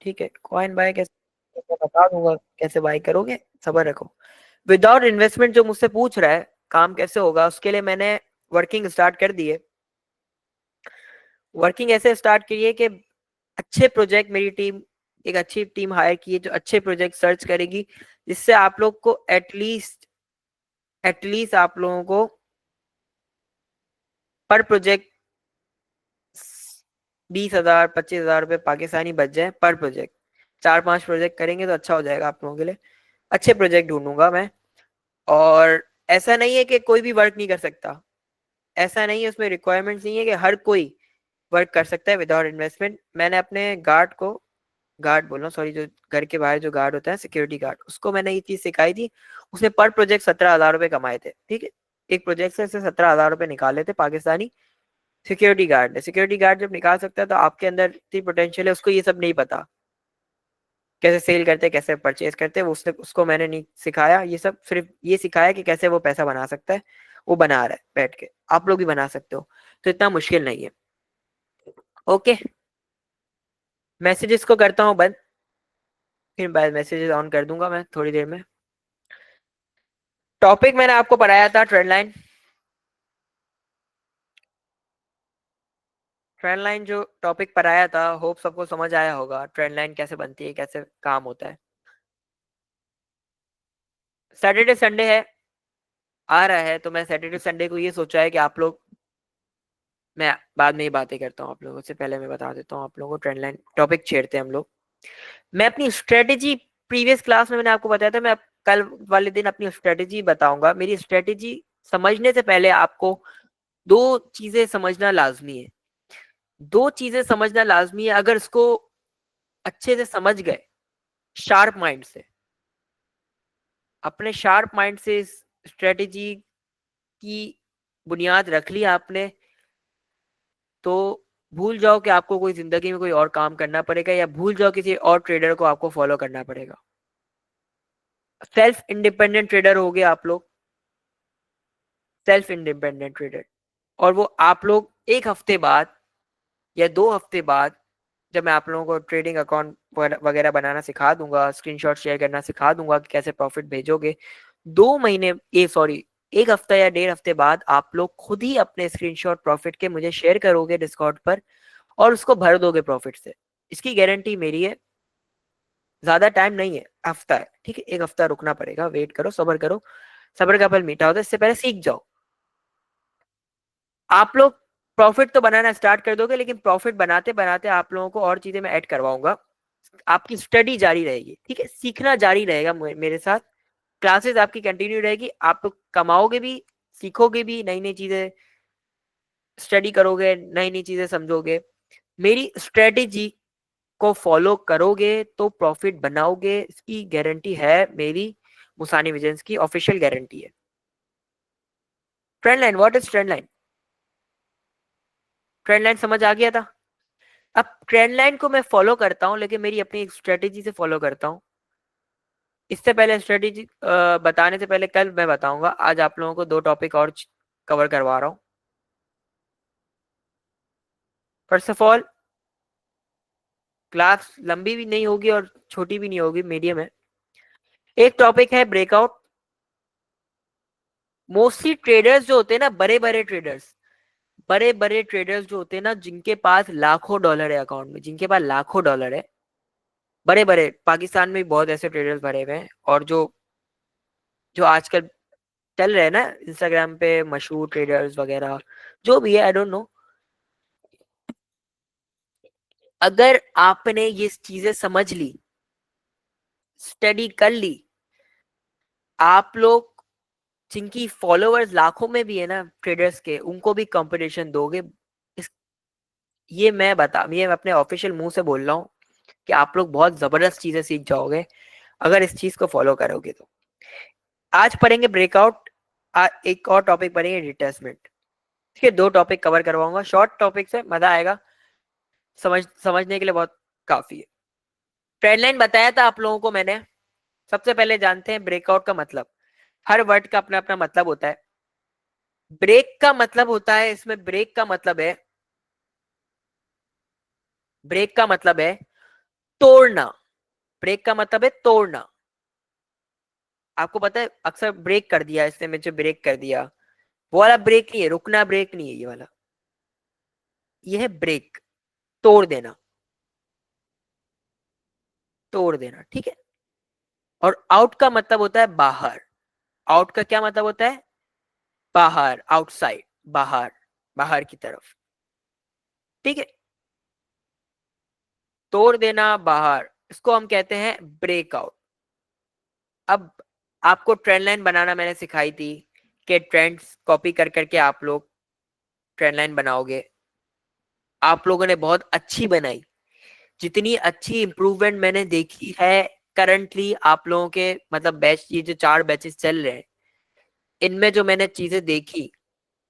ठीक है, coin bye कैसे मैं बता दूंगा, कैसे बाय करोगे, सब्र रखो। विदाउट इन्वेस्टमेंट जो मुझसे पूछ रहा है काम कैसे होगा, उसके लिए मैंने वर्किंग स्टार्ट कर दी है। वर्किंग ऐसे स्टार्ट की है कि अच्छे प्रोजेक्ट, मेरी टीम एक अच्छी टीम हायर की है जो अच्छे प्रोजेक्ट सर्च करेगी, जिससे आप लोग को एटलीस्ट आप लोगों को पर प्रोजेक्ट 20,000 25,000 रुपये पाकिस्तानी बच जाए पर प्रोजेक्ट। 4-5 प्रोजेक्ट करेंगे तो अच्छा हो जाएगा आप लोगों के लिए। अच्छे प्रोजेक्ट ढूंढूंगा मैं। और ऐसा नहीं है कि कोई भी वर्क नहीं कर सकता, ऐसा नहीं है, उसमें रिक्वायरमेंट्स नहीं है कि हर कोई वर्क कर सकता है विदाउट इन्वेस्टमेंट। मैंने अपने गार्ड को, गार्ड बोल रहा हूँ सॉरी, जो घर के बाहर जो गार्ड होता है सिक्योरिटी गार्ड, उसको मैंने ये चीज सिखाई थी। उसने पर प्रोजेक्ट 17,000 रुपये कमाए थे। ठीक है, एक प्रोजेक्ट से 17,000 रुपये निकाले थे पाकिस्तानी सिक्योरिटी गार्ड ने। सिक्योरिटी गार्ड जब निकाल सकता है तो आपके अंदर इतनी पोटेंशियल है, उसको ये सब नहीं पता कैसे सेल करते, कैसे परचेज करते, वो उसने उसको मैंने नहीं सिखाया ये सब, सिर्फ ये सिखाया कि कैसे वो पैसा बना सकता है। वो बना रहा है बैठ के, आप लोग भी बना सकते हो, तो इतना मुश्किल नहीं है। ओके, मैसेजेस को करता हूँ बंद, फिर बाद मैसेजेस ऑन कर दूंगा मैं थोड़ी देर में। टॉपिक मैंने आपको पढ़ाया था ट्रेंड लाइन। ट्रेंड लाइन जो टॉपिक पढ़ाया था, होप सबको समझ आया होगा ट्रेंड लाइन कैसे बनती है, कैसे काम होता है। सैटरडे संडे है, आ रहा है, तो मैं सैटरडे संडे को ये सोचा है कि आप लोग, मैं बाद में ही बातें करता हूँ आप लोगों से, पहले मैं बता देता हूँ आप लोगों को ट्रेंड लाइन टॉपिक छेड़ते हैं हम लोग। मैं अपनी स्ट्रेटेजी, प्रीवियस क्लास में मैंने आपको बताया था, मैं कल वाले दिन अपनी स्ट्रेटेजी बताऊंगा। मेरी स्ट्रेटेजी समझने से पहले आपको दो चीजें समझना लाजमी है। दो चीजें समझना लाजमी है, अगर इसको अच्छे से समझ गए, शार्प माइंड से, अपने शार्प माइंड से इस स्ट्रेटेजी की बुनियाद रख ली आपने, तो भूल जाओ कि आपको कोई जिंदगी में कोई और काम करना पड़ेगा, या भूल जाओ किसी और ट्रेडर को आपको फॉलो करना पड़ेगा। सेल्फ इंडिपेंडेंट ट्रेडर हो गए आप लोग, सेल्फ इंडिपेंडेंट ट्रेडर। और वो आप लोग एक हफ्ते बाद या 2 हफ्ते बाद, जब मैं आप लोगों को ट्रेडिंग अकाउंट वगैरह बनाना सिखा दूंगा, स्क्रीनशॉट शेयर करना सिखा दूंगा कि कैसे प्रॉफिट भेजोगे, 2 महीने, ए सॉरी, एक हफ्ता या 1.5 हफ्ते बाद आप लोग खुद ही अपने स्क्रीनशॉट प्रॉफिट के मुझे शेयर करोगे डिस्कॉर्ड पर, और उसको भर दोगे प्रॉफिट से। इसकी गारंटी मेरी है। ज्यादा टाइम नहीं है, हफ्ता है, ठीक है, एक हफ्ता रुकना पड़ेगा, वेट करो, सब्र करो, सब्र का फल मीठा होता है। इससे पहले सीख जाओ। आप लोग प्रॉफिट तो बनाना स्टार्ट कर दोगे, लेकिन प्रॉफिट बनाते बनाते आप लोगों को और चीजें मैं ऐड करवाऊंगा। आपकी स्टडी जारी रहेगी, ठीक है, सीखना जारी रहेगा मेरे साथ। क्लासेस आपकी कंटिन्यू रहेगी, आप लोग कमाओगे भी, सीखोगे भी, नई नई चीजें स्टडी करोगे, नई नई चीजें समझोगे। मेरी स्ट्रेटेजी को फॉलो करोगे तो प्रॉफिट बनाओगे, इसकी गारंटी है मेरी। मुसानी विजन्स की ऑफिशियल गारंटी है। Trend line, what is trend line? Trend line समझ आ गया था? अब ट्रेंड लाइन को मैं फॉलो करता हूँ, लेकिन मेरी अपनी एक स्ट्रेटेजी से फॉलो करता हूँ। इससे पहले स्ट्रेटेजी बताने से पहले कल मैं बताऊंगा, आज आप लोगों को 2 टॉपिक और कवर करवा रहा हूँ। फर्स्ट ऑफ ऑल, क्लास लंबी भी नहीं होगी और छोटी भी नहीं होगी, मीडियम है। एक टॉपिक है ब्रेकआउट। मोस्टली ट्रेडर्स जो होते हैं ना, बड़े बड़े ट्रेडर्स, बड़े बड़े ट्रेडर्स जो होते हैं ना, जिनके पास लाखों डॉलर है अकाउंट में, जिनके पास लाखों डॉलर है, बड़े बड़े, पाकिस्तान में भी बहुत ऐसे ट्रेडर्स भरे हुए हैं, और जो जो आजकल चल रहे हैं ना इंस्टाग्राम पे, मशहूर ट्रेडर्स वगैरह, जो भी है, आई डोंट नो। अगर आपने ये चीजें समझ ली, स्टडी कर ली, आप लोग जिनकी फॉलोअर्स लाखों में भी है ना ट्रेडर्स के, उनको भी कंपटीशन दोगे। इस ये मैं अपने ऑफिशियल मुंह से बोल रहा हूँ कि आप लोग बहुत जबरदस्त चीजें सीख जाओगे अगर इस चीज को फॉलो करोगे तो। आज पढ़ेंगे ब्रेकआउट, एक और टॉपिक पढ़ेंगे रिट्रेसमेंट। ठीक है, 2 टॉपिक कवर करवाऊंगा, शॉर्ट टॉपिक से मजा आएगा, समझने के लिए बहुत काफी है। ट्रेंड लाइन बताया था आप लोगों को मैंने। सबसे पहले जानते हैं ब्रेकआउट का मतलब। हर वर्ड का अपना अपना मतलब होता है। ब्रेक का मतलब होता है, इसमें ब्रेक का मतलब है, ब्रेक का मतलब है तोड़ना। ब्रेक का मतलब है तोड़ना। आपको पता है अक्सर ब्रेक कर दिया, इसने मुझे ब्रेक कर दिया, वो वाला ब्रेक नहीं है, रुकना ब्रेक नहीं है ये वाला, ये है ब्रेक, तोड़ देना, तोड़ देना, ठीक है। और आउट का मतलब होता है बाहर। आउट का क्या मतलब होता है? बाहर, आउटसाइड, बाहर, बाहर की तरफ, ठीक है। तोड़ देना बाहर, इसको हम कहते हैं ब्रेकआउट। अब आपको ट्रेंड लाइन बनाना मैंने सिखाई थी कि ट्रेंड्स कॉपी कर करके आप लोग ट्रेंड लाइन बनाओगे। आप लोगों ने बहुत अच्छी बनाई, जितनी अच्छी इंप्रूवमेंट मैंने देखी है करंटली आप लोगों के, मतलब बैच, ये जो 4 बैचेस चल रहे हैं, इनमें जो मैंने चीजें देखी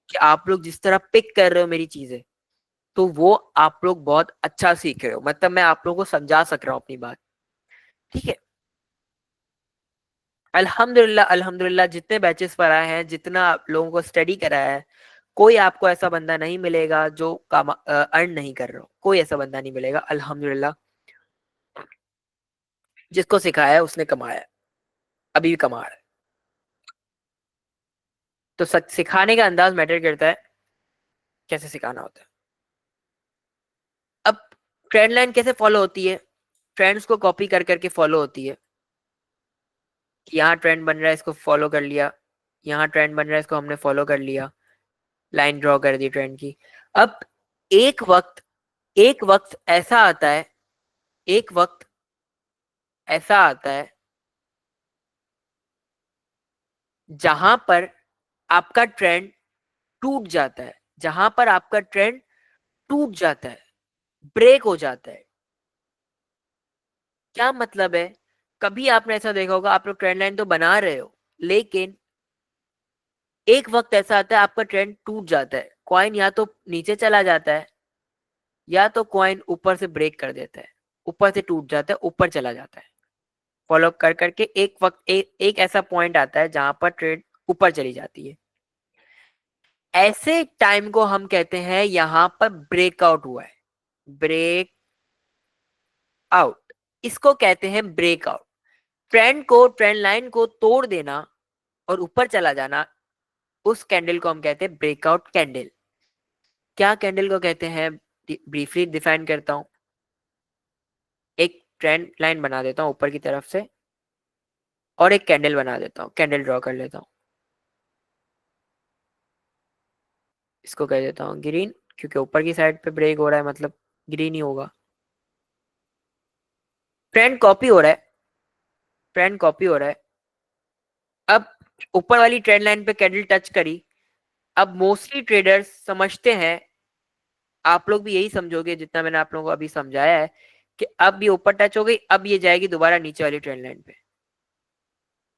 कि आप लोग जिस तरह पिक कर रहे हो मेरी चीजें, तो वो आप लोग बहुत अच्छा सीख रहे हो, मतलब मैं आप लोगों को समझा सक रहा हूँ अपनी बात, ठीक है। अल्हम्दुलिल्लाह, अल्हम्दुलिल्लाह जितने बैचेस पर आए हैं, जितना आप लोगों को स्टडी कराया है, कोई आपको ऐसा बंदा नहीं मिलेगा जो अर्न नहीं कर रहा हो, कोई ऐसा बंदा नहीं मिलेगा अल्हम्दुलिल्लाह। जिसको सिखाया है उसने कमाया है, अभी भी कमा रहा है। तो सिखाने का अंदाज मैटर करता है, कैसे सिखाना होता है। अब ट्रेंड लाइन कैसे फॉलो होती है? ट्रेंड्स को कॉपी कर करके फॉलो होती है कि यहाँ ट्रेंड बन रहा है, इसको फॉलो कर लिया, यहाँ ट्रेंड बन रहा है, इसको हमने फॉलो कर लिया, लाइन ड्रॉ कर दी ट्रेंड की। अब एक वक्त, एक वक्त ऐसा आता है, एक वक्त ऐसा आता है जहां पर आपका ट्रेंड टूट जाता है, जहां पर आपका ट्रेंड टूट जाता है, ब्रेक हो जाता है। क्या मतलब है? कभी आपने ऐसा देखा होगा, आप लोग ट्रेंड लाइन तो बना रहे हो, लेकिन एक वक्त ऐसा आता है आपका ट्रेंड टूट जाता है, कॉइन या तो नीचे चला जाता है, या तो कॉइन ऊपर से ब्रेक कर देता है, ऊपर से टूट जाता है, ऊपर चला जाता है। फॉलो कर करके एक वक्त एक ऐसा पॉइंट आता है जहां पर ट्रेंड ऊपर चली जाती है। ऐसे टाइम को हम कहते हैं यहां पर ब्रेकआउट हुआ है, ब्रेक आउट, इसको कहते हैं ब्रेकआउट। ट्रेंड को, ट्रेंड लाइन को तोड़ देना और ऊपर चला जाना, उस कैंडल को हम कहते हैं ब्रेकआउट कैंडल। क्या कैंडल को कहते हैं? ब्रीफली डिफाइन करता हूं। एक ट्रेंड लाइन बना देता हूं ऊपर की तरफ से, और एक कैंडल बना देता हूं, कैंडल ड्रॉ कर लेता हूं, इसको कह देता हूं ग्रीन, क्योंकि ऊपर की साइड पे ब्रेक हो रहा है, मतलब ग्रीन ही होगा। ट्रेंड कॉपी हो रहा है, ट्रेंड कॉपी हो रहा है। अब ऊपर वाली ट्रेंड लाइन पे कैंडल टच करी। अब मोस्टली ट्रेडर्स समझते हैं, आप लोग भी यही समझोगे जितना मैंने आप लोगों को अभी समझाया है, कि अब ये ऊपर टच हो गई, अब ये जाएगी दोबारा नीचे वाली ट्रेंड लाइन पे,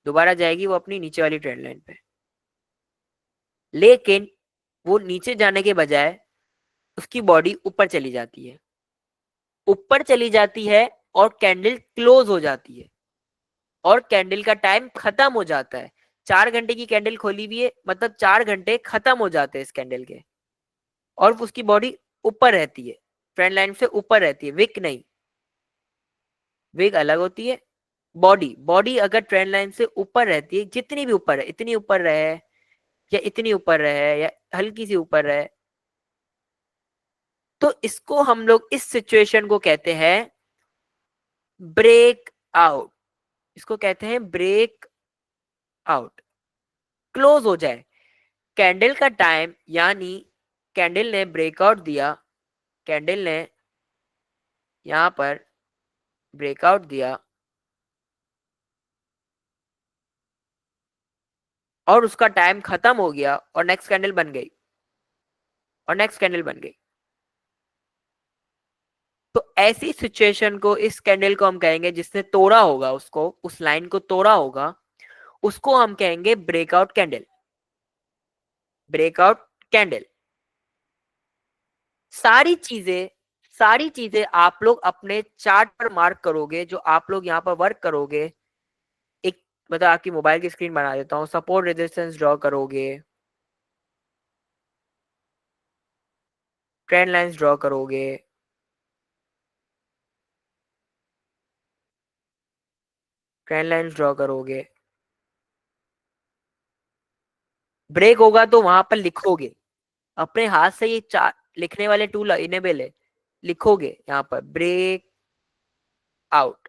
दोबारा जाएगी वो अपनी नीचे वाली ट्रेंड लाइन पे। लेकिन वो नीचे जाने के बजाय उसकी बॉडी ऊपर चली जाती है, ऊपर चली जाती है, और कैंडल क्लोज हो जाती है, और कैंडल का टाइम खत्म हो जाता है। 4 घंटे की कैंडल खोली हुई है, मतलब 4 घंटे खत्म हो जाते हैं इस कैंडल के, और उसकी बॉडी ऊपर रहती है, ट्रेंड लाइन से ऊपर रहती है, विक नहीं, विक अलग होती है। बॉडी, बॉडी अगर ट्रेंड लाइन से ऊपर रहती है, जितनी भी ऊपर है, इतनी ऊपर रहे, या इतनी ऊपर रहे, या हल्की सी ऊपर रहे, तो इसको हम लोग, इस सिचुएशन को कहते हैं ब्रेक आउट, इसको कहते हैं ब्रेक आउट। क्लोज हो जाए कैंडल का टाइम, यानी कैंडल ने ब्रेकआउट दिया, कैंडल ने यहां पर ब्रेकआउट दिया, और उसका टाइम खत्म हो गया, और नेक्स्ट कैंडल बन गई, और नेक्स्ट कैंडल बन गई। तो ऐसी सिचुएशन को, इस कैंडल को हम कहेंगे, जिसने तोड़ा होगा उसको, उस लाइन को तोड़ा होगा, उसको हम कहेंगे ब्रेकआउट कैंडल, ब्रेकआउट कैंडल। सारी चीजें, सारी चीजें आप लोग अपने चार्ट पर मार्क करोगे, जो आप लोग यहाँ पर वर्क करोगे। एक, मतलब आपकी मोबाइल की स्क्रीन बना देता हूँ, सपोर्ट रेजिस्टेंस ड्रॉ करोगे, ट्रेंड लाइंस ड्रॉ करोगे, ट्रेंड लाइंस ड्रॉ करोगे, ब्रेक होगा तो वहां पर लिखोगे, अपने हाथ से ये चार लिखने वाले टूल इनेबल है, लिखोगे यहाँ पर ब्रेक आउट।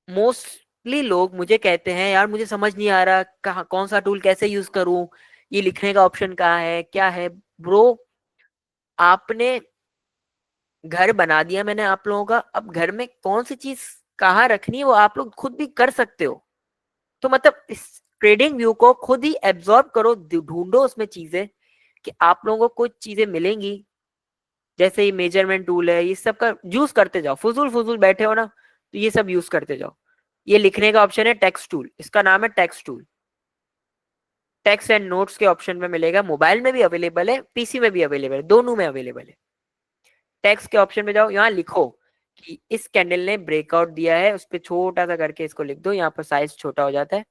मोस्टली लोग मुझे कहते हैं यार मुझे समझ नहीं आ रहा कहाँ कौन सा टूल कैसे यूज करूं, ये लिखने का ऑप्शन कहाँ है क्या है। ब्रो, आपने घर बना दिया मैंने आप लोगों का, अब घर में कौन सी चीज कहाँ रखनी है वो आप लोग खुद भी कर सकते हो। तो मतलब इस ट्रेडिंग व्यू को खुद ही एब्जॉर्ब करो, ढूंढो उसमें चीजें कि आप लोगों को कुछ चीजें मिलेंगी। जैसे ये मेजरमेंट टूल है, ये सब का यूज करते जाओ, फुजूल फुजूल बैठे हो ना तो ये सब यूज करते जाओ। ये लिखने का ऑप्शन है टेक्स्ट टूल, इसका नाम है text tool. Text and notes के ऑप्शन में मिलेगा, मोबाइल में भी अवेलेबल है, पीसी में भी अवेलेबल है, दोनों में अवेलेबल है। टेक्स्ट के ऑप्शन में जाओ, यहाँ लिखो कि इस कैंडल ने ब्रेकआउट दिया है, उस पर छोटा सा करके इसको लिख दो, यहाँ पर साइज छोटा हो जाता है,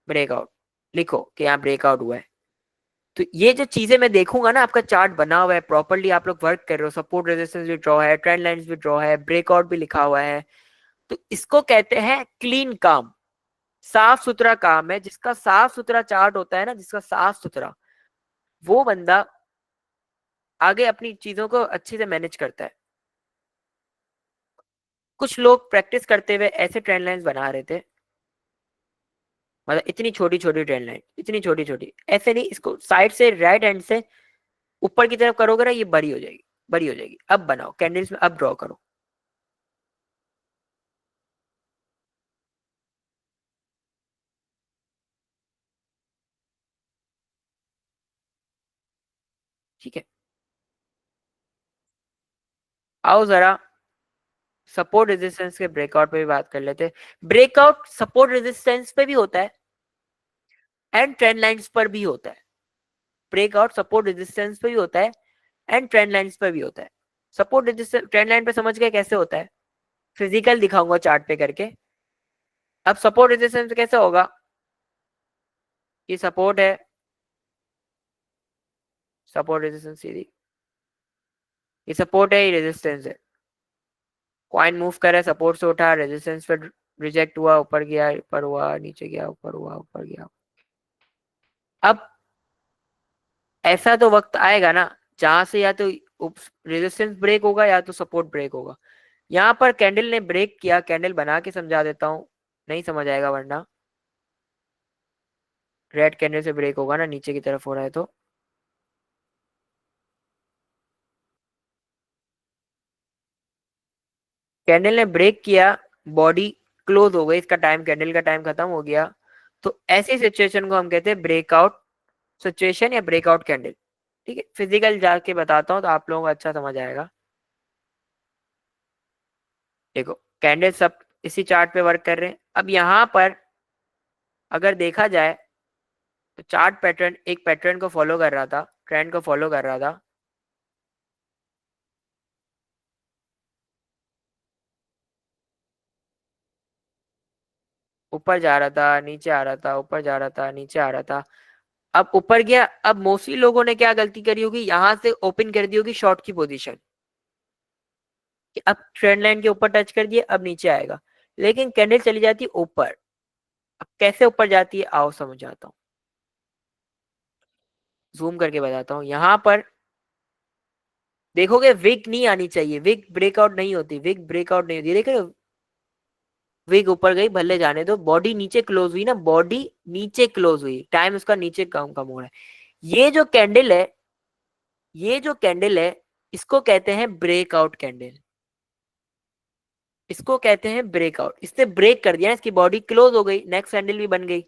ब्रेकआउट लिखो कि यहाँ ब्रेकआउट हुआ है। तो ये जो चीजें मैं देखूंगा ना, आपका चार्ट बना हुआ है प्रॉपरली, आप लोग वर्क कर रहे हो, सपोर्ट रेजिस्टेंस भी ड्रॉ है, ट्रेंड लाइंस भी ड्रॉ है, ब्रेकआउट भी लिखा हुआ है, तो इसको कहते हैं क्लीन काम, साफ सुथरा काम है। जिसका साफ सुथरा चार्ट होता है ना, जिसका साफ सुथरा, वो बंदा आगे अपनी चीजों को अच्छे से मैनेज करता है। कुछ लोग प्रैक्टिस करते हुए ऐसे ट्रेंड लाइंस बना रहे थे, मतलब इतनी छोटी छोटी ट्रेंड लाइन, इतनी छोटी छोटी, ऐसे नहीं, इसको साइड से राइट हैंड से ऊपर की तरफ करोगे ना, ये बड़ी हो जाएगी, बड़ी हो जाएगी। अब बनाओ कैंडल्स में, अब ड्रॉ करो। ठीक है, आओ जरा सपोर्ट रेजिस्टेंस के ब्रेकआउट पे भी बात कर लेते हैं। ब्रेकआउट सपोर्ट रेजिस्टेंस पे भी होता है एंड ट्रेंड लाइंस पर भी होता है। ब्रेकआउट सपोर्ट रेजिस्टेंस पे भी होता है एंड ट्रेंड लाइंस पे भी होता है। सपोर्ट रेजिस्टेंस ट्रेंड लाइन पे समझ गए कैसे होता है, फिजिकल दिखाऊंगा चार्ट पे करके। अब सपोर्ट रेजिस्टेंस कैसे होगा, ये सपोर्ट है, सपोर्ट रेजिस्टेंस सीधी, ये सपोर्ट है, ये रेजिस्टेंस है। कॉइन मूव कर रहा है, सपोर्ट से उठा, रेजिस्टेंस पे रिजेक्ट हुआ, ऊपर गया, ऊपर हुआ, नीचे गया, ऊपर हुआ, ऊपर गया। अब ऐसा तो वक्त आएगा ना जहां से या तो रेजिस्टेंस ब्रेक होगा या तो सपोर्ट ब्रेक होगा। यहाँ पर कैंडल ने ब्रेक किया, कैंडल बना के समझा देता हूँ, नहीं समझ आएगा वरना। रेड कैंडल से ब्रेक होगा ना, नीचे की तरफ हो रहा है तो कैंडल ने ब्रेक किया, बॉडी क्लोज हो गई, इसका टाइम, कैंडल का टाइम खत्म हो गया। तो ऐसी सिचुएशन को हम कहते हैं ब्रेकआउट सिचुएशन या ब्रेकआउट कैंडल। ठीक है, फिजिकल जाके बताता हूँ तो आप लोगों को अच्छा समझ आएगा। देखो कैंडल सब इसी चार्ट पे वर्क कर रहे हैं। अब यहाँ पर अगर देखा जाए तो चार्ट पैटर्न एक पैटर्न को फॉलो कर रहा था, ट्रेंड को फॉलो कर रहा था। ऊपर जा रहा था, नीचे आ रहा था, ऊपर जा रहा था, नीचे आ रहा था। अब ऊपर गया, अब मोस्टली लोगों ने क्या गलती करी होगी, यहां से ओपन कर दी होगी शॉर्ट की पोजीशन कि अब ट्रेंड लाइन के ऊपर टच कर दिए, अब नीचे आएगा, लेकिन कैंडल चली जाती है ऊपर। अब कैसे ऊपर जाती है आओ समझ आता हूँ, जूम करके बताता हूँ। यहाँ पर देखोगे विग नहीं आनी चाहिए, विग ब्रेकआउट नहीं होती, विग ब्रेकआउट नहीं होती, देखो विग ऊपर गई भले जाने दो, बॉडी नीचे क्लोज हुई ना, बॉडी नीचे क्लोज हुई, टाइम उसका नीचे कम कम हो रहा है। ये जो कैंडल है, ये जो कैंडल है, इसको कहते हैं ब्रेकआउट कैंडल, इसको कहते हैं ब्रेकआउट। इसने ब्रेक कर दिया, इसकी बॉडी क्लोज हो गई, नेक्स्ट कैंडल भी बन गई,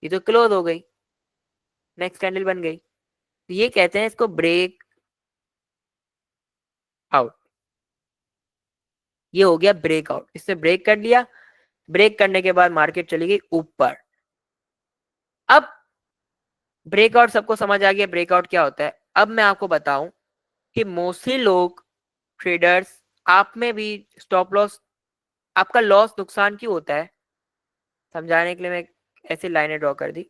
ये तो क्लोज हो गई, नेक्स्ट कैंडल बन गई, तो ये कहते हैं इसको ब्रेक आउट। ये हो गया ब्रेकआउट, इसने ब्रेक कर लिया, ब्रेक करने के बाद मार्केट चली गई ऊपर। अब ब्रेकआउट सबको समझ आ गया ब्रेकआउट क्या होता है। अब मैं आपको बताऊं कि मोस्टली लोग ट्रेडर्स, आप में भी स्टॉप लॉस, आपका लॉस नुकसान क्यों होता है समझाने के लिए मैं ऐसी लाइनें ड्रॉ कर दी।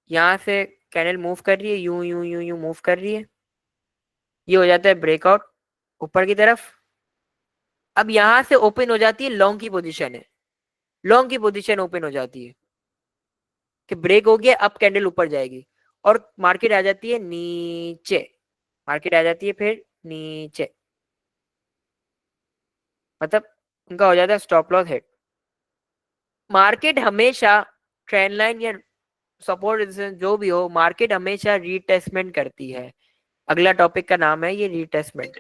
यहाँ से कैंडल मूव कर रही है, यूं यूं यूं यूं मूव कर रही है, ये हो जाता है ब्रेकआउट ऊपर की तरफ। अब यहां से ओपन हो जाती है, लॉन्ग की पोजीशन है, लॉन्ग की पोजीशन ओपन हो जाती है कि ब्रेक हो गया, अब कैंडल ऊपर जाएगी और मार्केट आ जाती है नीचे, मार्केट आ जाती है फिर नीचे, मतलब उनका हो जाता है स्टॉप लॉस हिट। मार्केट हमेशा ट्रेंड लाइन या सपोर्ट रेजिस्टेंस जो भी हो, मार्केट हमेशा रीटेस्टमेंट करती है। अगला टॉपिक का नाम है ये रीटेस्टमेंट।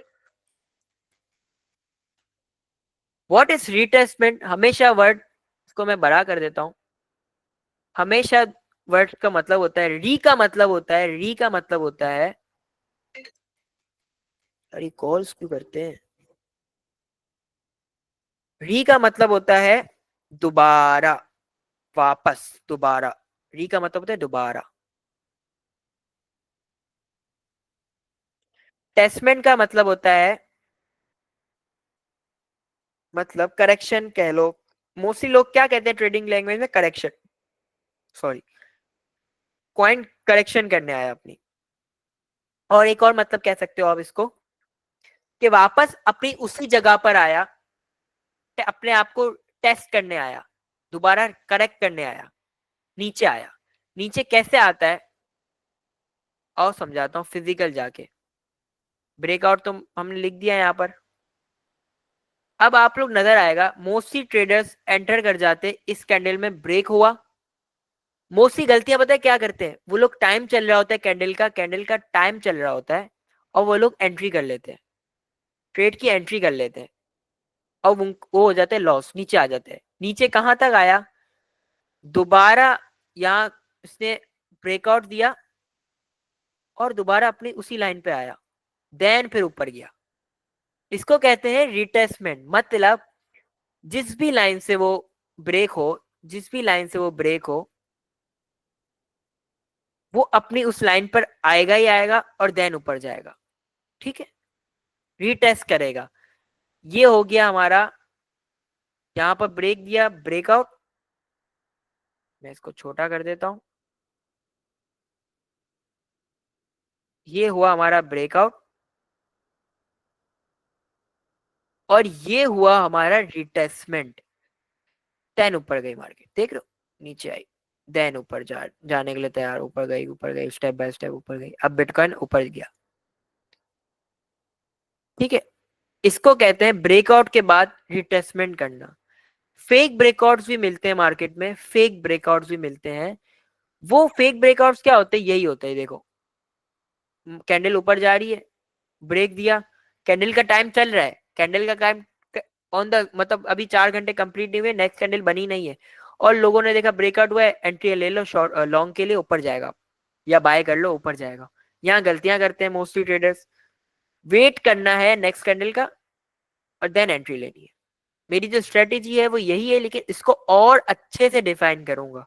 What is रीटेस्टमेंट? हमेशा वर्ड इसको मैं बड़ा कर देता हूं। हमेशा वर्ड का मतलब होता है री, का मतलब होता है री, का मतलब होता है, अरे कॉल्स क्यों करते हैं, री का मतलब होता है दोबारा, वापस, दोबारा। री का मतलब होता है दोबारा। टेस्टमेंट का मतलब होता है, मतलब करेक्शन कह लो। मोस्टली लोग क्या कहते हैं ट्रेडिंग लैंग्वेज में? करेक्शन, सॉरी, कॉइन करेक्शन करने आया अपनी। और एक और मतलब कह सकते हो आप इसको कि वापस अपनी उसी जगह पर आया, अपने आप को टेस्ट करने आया, दोबारा करेक्ट करने आया, नीचे आया। नीचे कैसे आता है और समझाता हूं फिजिकल जाके। ब्रेकआउट तो हमने लिख दिया यहाँ पर। अब आप लोग नजर आएगा मोस्टली ट्रेडर्स एंटर कर जाते इस कैंडल में ब्रेक हुआ। मोस्टली गलतियां पता है क्या करते हैं? वो लोग टाइम चल रहा होता है कैंडल का टाइम चल रहा होता है और वो लोग एंट्री कर लेते हैं, ट्रेड की एंट्री कर लेते हैं और वो हो जाते हैं लॉस, नीचे आ जाते हैं। नीचे कहां तक आया? दोबारा यहाँ इसने ब्रेकआउट दिया और दोबारा अपनी उसी लाइन पे आया, देन फिर ऊपर गया। इसको कहते हैं रिटेस्टमेंट। मतलब जिस भी लाइन से वो ब्रेक हो, जिस भी लाइन से वो ब्रेक हो, वो अपनी उस लाइन पर आएगा ही आएगा और देन ऊपर जाएगा। ठीक है, रीटेस्ट करेगा। ये हो गया हमारा, यहां पर ब्रेक दिया, ब्रेकआउट। मैं इसको छोटा कर देता हूं। ये हुआ हमारा ब्रेकआउट और ये हुआ हमारा रिटेस्टमेंट। देन ऊपर गई मार्केट, देख रहे हो, नीचे आई, देन ऊपर जाने के लिए तैयार, ऊपर गई स्टेप बाय स्टेप ऊपर गई। अब बिटकॉइन ऊपर गया। ठीक है, इसको कहते हैं ब्रेकआउट के बाद रिटेस्टमेंट करना। फेक ब्रेकआउट्स भी मिलते हैं मार्केट में, फेक ब्रेकआउट्स भी मिलते हैं। वो फेक ब्रेकआउट्स क्या होते हैं? यही होता है, देखो कैंडल ऊपर जा रही है, ब्रेक दिया, कैंडल का टाइम चल रहा है, कैंडल का टाइम ऑन द, मतलब अभी 4 घंटे कंप्लीट नहीं हुए, नेक्स्ट कैंडल बनी नहीं है और लोगों ने देखा ब्रेकआउट हुआ है, एंट्री ले लो शॉर्ट लॉन्ग के लिए, ऊपर जाएगा, या बाय कर लो ऊपर जाएगा। यहाँ गलतियां करते हैं मोस्टली ट्रेडर्स। वेट करना है नेक्स्ट कैंडल का और देन एंट्री लेनी है। मेरी जो स्ट्रेटेजी है वो यही है, लेकिन इसको और अच्छे से डिफाइन करूंगा,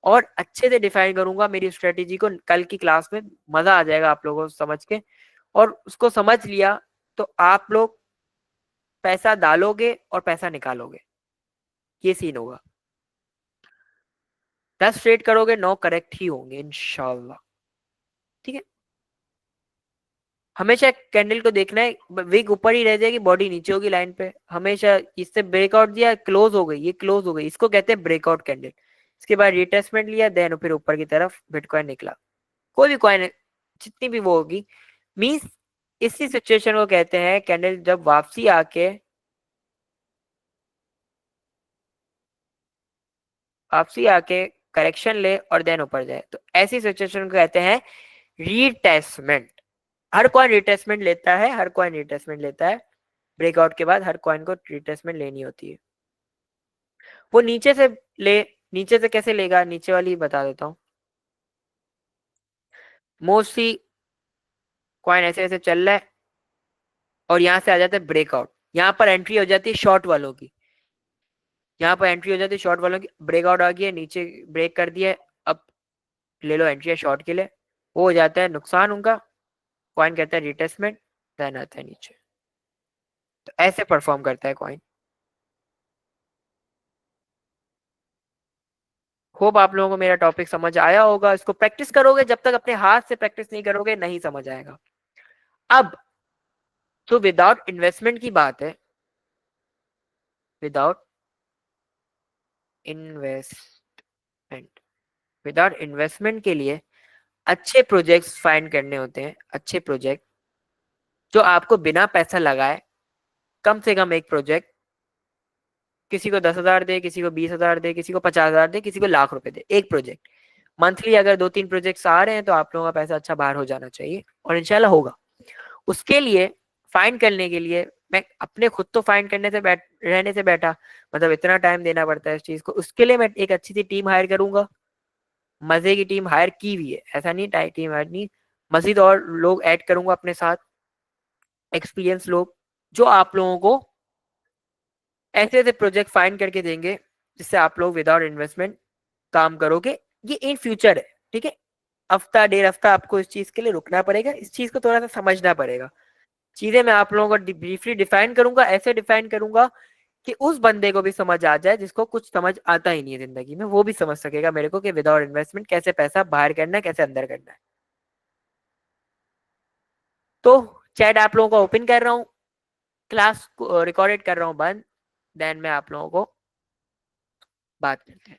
और अच्छे से डिफाइन करूंगा मेरी स्ट्रेटेजी को कल की क्लास में। मजा आ जाएगा आप लोगों को समझ के, और उसको समझ लिया तो आप लोग पैसा डालोगे और पैसा निकालोगे, ये सीन होगा। 10 ट्रेड करोगे, 9 करेक्ट ही होंगे इंशाल्लाह। ठीक है, हमेशा कैंडल को देखना है, विग ऊपर ही रह जाएगी, बॉडी नीचे होगी लाइन पे हमेशा। इससे ब्रेकआउट दिया, क्लोज हो गई, ये क्लोज हो गई, इसको कहते हैं ब्रेकआउट कैंडल। इसके बाद रिटेस्टमेंट लिया, देन फिर ऊपर की तरफ बिटकॉइन निकला। कोई भी कॉइन जितनी भी वो होगी, मीन्स इसी सिचुएशन को कहते हैं कैंडल जब वापसी आके करेक्शन ले और देन ऊपर जाए, तो ऐसी सिचुएशन को कहते हैं रीटेस्टमेंट। हर कॉइन रिटेस्टमेंट लेता है, हर कॉइन रिटेस्टमेंट लेता है। ब्रेकआउट के बाद हर कॉइन को रिटेस्टमेंट लेनी होती है। वो नीचे से ले, नीचे से कैसे लेगा, नीचे वाली बता देता हूँ। मोस्टली कॉइन ऐसे ऐसे चल रहा है और यहाँ से आ जाता है ब्रेकआउट, यहाँ पर एंट्री हो जाती है शॉर्ट वालों की, यहाँ पर एंट्री हो जाती है शॉर्ट वालों की। ब्रेकआउट आ गया, नीचे ब्रेक कर दिया है, अब ले लो एंट्री है शॉर्ट के लिए। वो हो जाता है नुकसान उनका, कॉइन कहता है रिटेस्टमेंट, देन आता है नीचे। तो ऐसे परफॉर्म करता है कॉइन। होप आप लोगों को मेरा टॉपिक समझ आया होगा। इसको प्रैक्टिस करोगे, जब तक अपने हाथ से प्रैक्टिस नहीं करोगे नहीं समझ आएगा। अब तो विदाउट इन्वेस्टमेंट की बात है, विदाउट इन्वेस्टमेंट। विदाउट इन्वेस्टमेंट के लिए अच्छे प्रोजेक्ट्स फाइंड करने होते हैं, अच्छे प्रोजेक्ट जो आपको बिना पैसा लगाए कम से कम एक प्रोजेक्ट, किसी को 10,000 दे, किसी को 20,000 दे, किसी को 50,000 दे, किसी को लाख रुपए दे, एक प्रोजेक्ट मंथली अगर 2-3 प्रोजेक्ट्स आ रहे हैं तो आप लोगों का पैसा अच्छा बाहर हो जाना चाहिए और इंशाल्लाह होगा। उसके लिए फाइंड करने के लिए मैं अपने खुद तो फाइंड करने से रहने से बैठा, मतलब इतना टाइम देना पड़ता है इस चीज को। उसके लिए मैं एक अच्छी सी टीम हायर करूंगा, मजे की टीम हायर की हुई है, ऐसा नहीं टीम हायर नहीं, मजीद और लोग ऐड करूंगा अपने साथ, एक्सपीरियंस लोग, जो आप लोगों को ऐसे ऐसे प्रोजेक्ट फाइंड करके देंगे जिससे आप लोग विदाउट इन्वेस्टमेंट काम करोगे। ये इन फ्यूचर है, ठीक है। हफ्ता 1.5 हफ्ता आपको इस चीज के लिए रुकना पड़ेगा, इस चीज को थोड़ा सा समझना पड़ेगा। चीजें मैं आप लोगों को ब्रीफली डिफाइन करूंगा, ऐसे डिफाइन करूंगा कि उस बंदे को भी समझ आ जाए जिसको कुछ समझ आता ही नहीं है जिंदगी में, वो भी समझ सकेगा मेरे को कि विदाउट इन्वेस्टमेंट कैसे पैसा बाहर करना है, कैसे अंदर करना है। तो चैट आप लोगों को ओपन कर रहा हूँ, क्लास रिकॉर्डेड कर रहा हूँ बंद, देन मैं आप लोगों को बात करते हैं।